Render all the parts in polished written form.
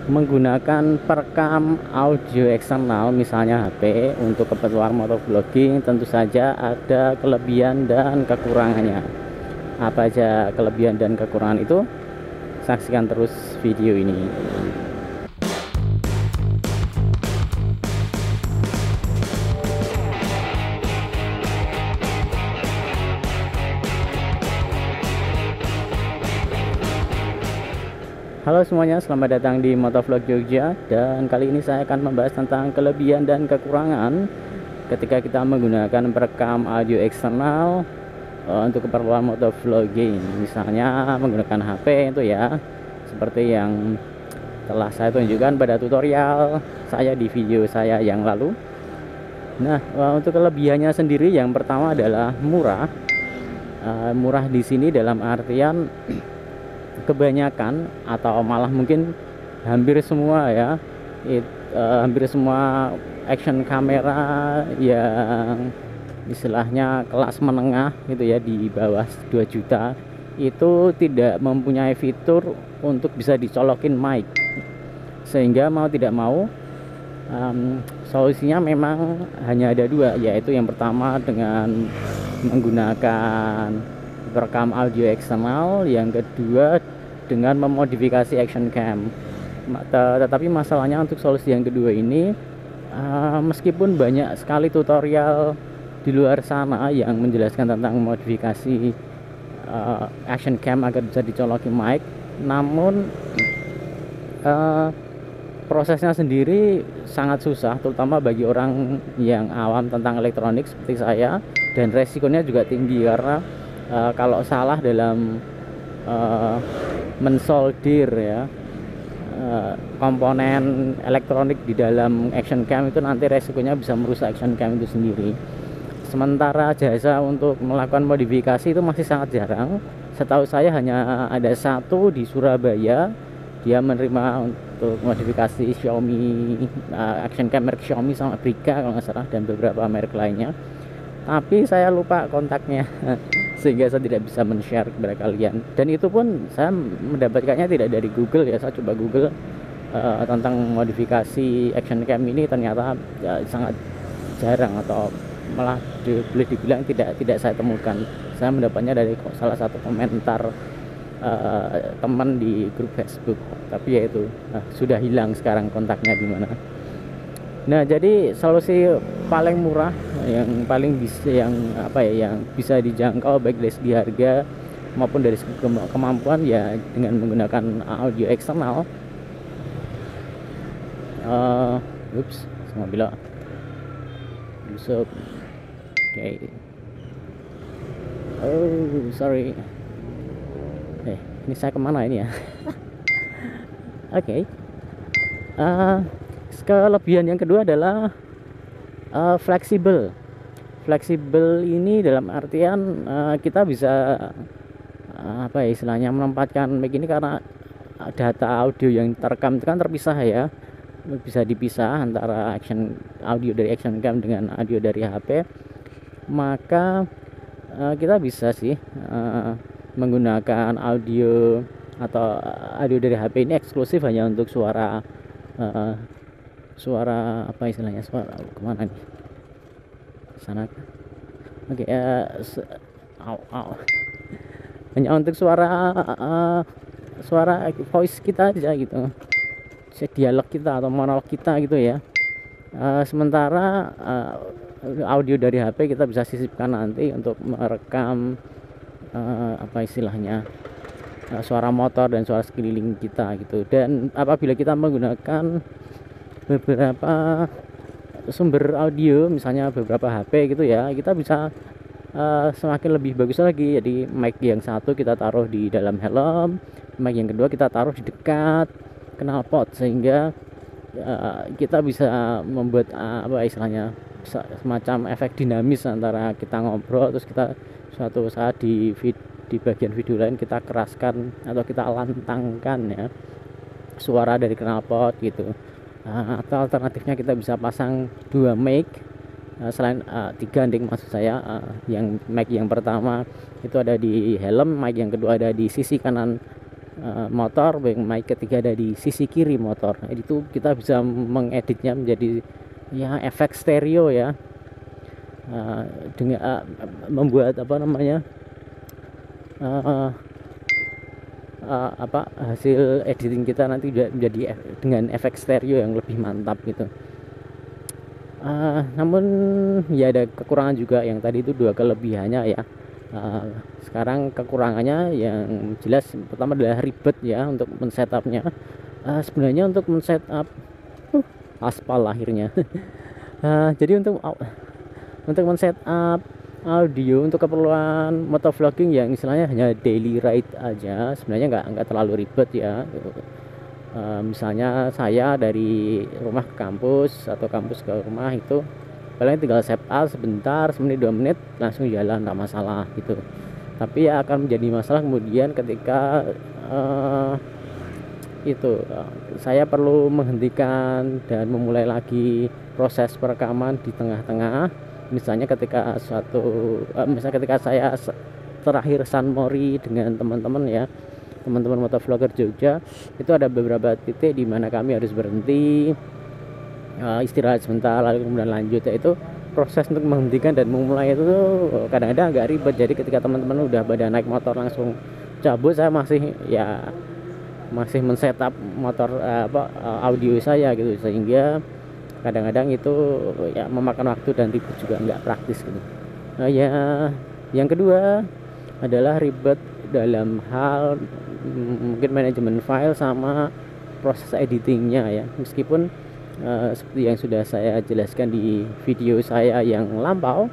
menggunakan perekam audio eksternal misalnya HP untuk keperluan motovlogging, tentu saja ada kelebihan dan kekurangannya. Apa aja kelebihan dan kekurangan itu? Saksikan terus video ini. Halo semuanya, selamat datang di Motovlog Jogja. Dan kali ini saya akan membahas tentang kelebihan dan kekurangan ketika kita menggunakan perekam audio eksternal untuk keperluan motovlogging. Misalnya menggunakan HP itu ya, seperti yang telah saya tunjukkan pada tutorial saya di video saya yang lalu. Nah, untuk kelebihannya sendiri yang pertama adalah murah. Murah di sini dalam artian kebanyakan atau malah mungkin hampir semua ya, hampir semua action kamera yang istilahnya kelas menengah gitu ya, di bawah 2 juta itu tidak mempunyai fitur untuk bisa dicolokin mic, sehingga mau tidak mau solusinya memang hanya ada dua, yaitu yang pertama dengan menggunakan perekam audio eksternal, yang kedua dengan memodifikasi action cam. Tetapi masalahnya untuk solusi yang kedua ini, meskipun banyak sekali tutorial di luar sana yang menjelaskan tentang modifikasi action cam agar bisa dicoloki mic, namun prosesnya sendiri sangat susah, terutama bagi orang yang awam tentang elektronik seperti saya, dan resikonya juga tinggi karena kalau salah dalam mensolder ya komponen elektronik di dalam action cam, itu nanti resikonya bisa merusak action cam itu sendiri. Sementara jasa untuk melakukan modifikasi itu masih sangat jarang. Setahu saya hanya ada satu di Surabaya, dia menerima untuk modifikasi Xiaomi, action cam merek Xiaomi sama Brica kalau nggak salah, dan beberapa merek lainnya, tapi saya lupa kontaknya sehingga saya tidak bisa men-share kepada kalian. Dan itu pun saya mendapatkannya tidak dari Google ya, saya coba Google tentang modifikasi action cam ini, ternyata ya, sangat jarang, atau malah boleh dibilang tidak saya temukan. Saya mendapatnya dari salah satu komentar teman di grup Facebook, tapi ya itu sudah hilang sekarang kontaknya di mana. Nah, jadi solusi paling murah yang paling bisa, yang bisa dijangkau baik dari segi harga maupun dari segi kemampuan ya, dengan menggunakan audio eksternal. Sama bila oke. Oh, sorry. Ini saya kemana ini ya? Oke. Kelebihan yang kedua adalah fleksibel. Fleksibel ini dalam artian kita bisa istilahnya menempatkan mic ini, karena data audio yang terekam itu kan terpisah ya, bisa dipisah antara audio dari action cam dengan audio dari HP. Maka kita bisa sih menggunakan audio atau audio dari HP ini eksklusif hanya untuk suara apa istilahnya, suara kemana nih, sana. Oke, hanya untuk suara voice kita aja gitu, dialog kita atau monolog kita gitu ya. Sementara audio dari HP kita bisa sisipkan nanti untuk merekam suara motor dan suara sekeliling kita gitu. Dan apabila kita menggunakan beberapa sumber audio, misalnya beberapa HP gitu ya, kita bisa semakin lebih bagus lagi. Jadi mic yang satu kita taruh di dalam helm, mic yang kedua kita taruh di dekat knalpot, sehingga kita bisa membuat semacam efek dinamis antara kita ngobrol, terus kita suatu saat di bagian video lain kita keraskan atau kita lantangkan ya suara dari knalpot gitu. Atau alternatifnya kita bisa pasang 2 mic, selain 3 mic maksud saya. Yang mic yang pertama itu ada di helm, mic yang kedua ada di sisi kanan motor, mic ketiga ada di sisi kiri motor. Itu kita bisa mengeditnya menjadi ya efek stereo ya, dengan membuat apa namanya hasil editing kita nanti menjadi dengan efek stereo yang lebih mantap gitu. Namun ya ada kekurangan juga, yang tadi itu dua kelebihannya ya. Sekarang kekurangannya yang jelas pertama adalah ribet ya untuk men-setupnya. Sebenarnya untuk men-setup aspal akhirnya. Jadi untuk men-setup audio untuk keperluan motovlogging yang istilahnya hanya daily ride aja, sebenarnya nggak terlalu ribet ya. Misalnya saya dari rumah ke kampus atau kampus ke rumah itu paling tinggal setup sebentar, semenit 2 menit langsung jalan, nggak masalah gitu. Tapi ya akan menjadi masalah kemudian ketika saya perlu menghentikan dan memulai lagi proses perekaman di tengah-tengah. Misalnya ketika ketika saya terakhir San Mori dengan teman-teman ya, teman-teman motovlogger Jogja, itu ada beberapa titik di mana kami harus berhenti, istirahat sebentar, lalu kemudian lanjut. Itu proses untuk menghentikan dan memulai itu kadang-kadang agak ribet. Jadi ketika teman-teman udah pada naik motor langsung cabut, saya masih men-setup motor audio saya gitu, sehingga kadang-kadang itu ya memakan waktu dan ribet juga, nggak praktis gitu. Ya yang kedua adalah ribet dalam hal mungkin manajemen file sama proses editingnya ya. Meskipun seperti yang sudah saya jelaskan di video saya yang lampau,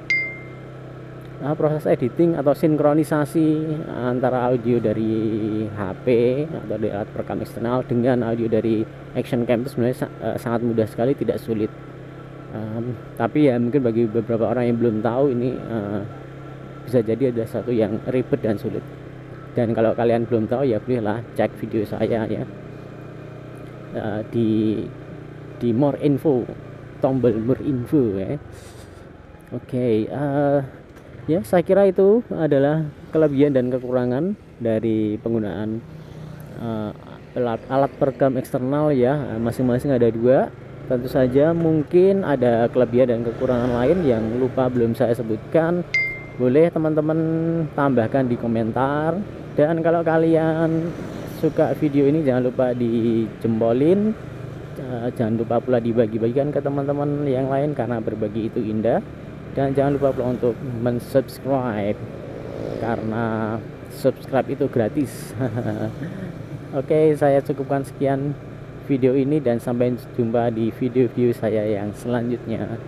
proses editing atau sinkronisasi antara audio dari HP atau dari alat perekam eksternal dengan audio dari action cam itu sebenarnya sangat mudah sekali, tidak sulit. Tapi ya mungkin bagi beberapa orang yang belum tahu ini bisa jadi ada satu yang ribet dan sulit. Dan kalau kalian belum tahu ya bolehlah cek video saya ya, di more info, tombol more info ya. Oke, ya saya kira itu adalah kelebihan dan kekurangan dari penggunaan alat perekam eksternal ya. Masing-masing ada dua. Tentu saja mungkin ada kelebihan dan kekurangan lain yang lupa belum saya sebutkan. Boleh teman-teman tambahkan di komentar. Dan kalau kalian suka video ini jangan lupa dijempolin, jangan lupa pula dibagi-bagikan ke teman-teman yang lain karena berbagi itu indah. Dan jangan lupa pula untuk mensubscribe karena subscribe itu gratis. Oke, saya cukupkan sekian video ini dan sampai jumpa di video-video saya yang selanjutnya.